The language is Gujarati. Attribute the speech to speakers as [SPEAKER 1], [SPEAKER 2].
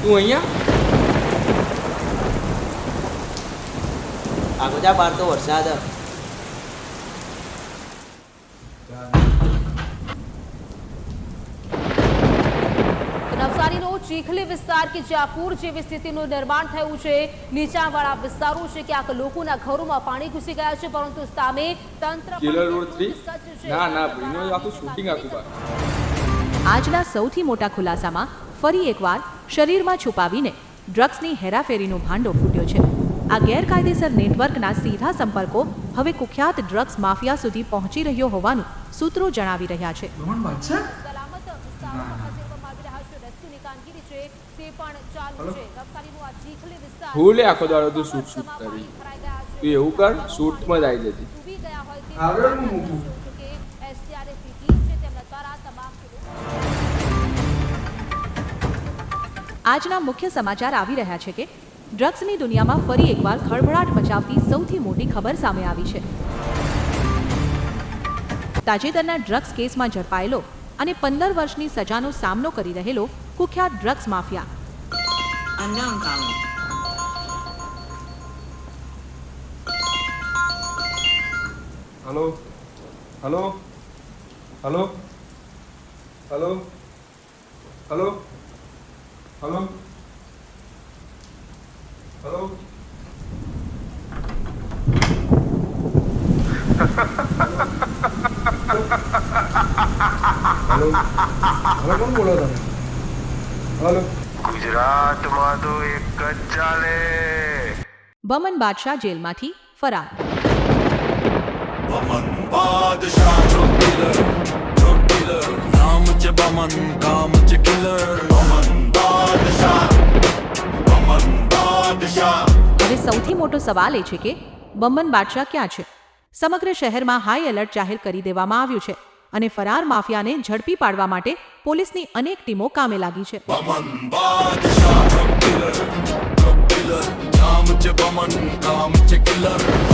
[SPEAKER 1] તું અહીંયા
[SPEAKER 2] આગળ જા, બહાર તો વરસાદ.
[SPEAKER 3] નવસારીનો ચીખલી વિસ્તાર કે જ્યાં પૂર જેવી સ્થિતિનું નિર્માણ થયું છે. નીચાણવાળા વિસ્તારો છે, ક્યાંક લોકોના ઘરોમાં પાણી ઘૂસી ગયા છે, પરંતુ સામે તંત્ર
[SPEAKER 1] કિલર રોડ 3 ના ભાઈનો આખું શૂટિંગ આખું બાર.
[SPEAKER 4] આજના સૌથી મોટા ખુલાસામાં ફરી એકવાર શરીરમાં છુપાવીને ડ્રગ્સની હેરાફેરીનો ભાંડો ફૂટ્યો છે. આ ગેરકાયદેસર નેટવર્કના સીધા સંપર્કો હવે કુખ્યાત ડ્રગ્સ માફિયા સુધી પહોંચી રહ્યો હોવાનું સૂત્રો જણાવી રહ્યા છે.
[SPEAKER 1] હું લે આખો દાડો તું શૂટ કરી, તું એવું કર શૂટમાં જ આવી જતી.
[SPEAKER 4] આજના મુખ્ય સમાચાર આવી રહ્યા છે કે ડ્રગ્સની દુનિયામાં ફરી એકવાર ખળભળાટ મચાવતી સૌથી મોટી ખબર સામે આવી છે. તાજેતરના ડ્રગ્સ કેસમાં ઝડપાયેલો અને 15 વર્ષની સજાનો સામનો કરી રહેલો કુખ્યાત drugs mafia
[SPEAKER 1] hello hello hello hello hello hello hello hello hello કોણ બોલો તમે? હલો
[SPEAKER 5] ગુજરાતમાં તો એક જ ચાલે.
[SPEAKER 4] બમન બાદશાહ જેલમાંથી ફરાર.
[SPEAKER 5] બમન બાદશાહ drug dealer નામ છે બમન, કામ છે કિલર. બમન બાદશાહ.
[SPEAKER 4] હવે સૌથી મોટો સવાલ એ છે કે બમન બાદશાહ ક્યાં છે? સમગ્ર શહેરમાં હાઈ એલર્ટ જાહેર કરી દેવામાં આવ્યું છે અને ફરાર માફિયાને ઝડપી પાડવા માટે પોલીસની અનેક ટીમો કામે લાગી છે.
[SPEAKER 5] બમન બાદશાહ drug dealer નામ છે બમન, કામ છે કિલર.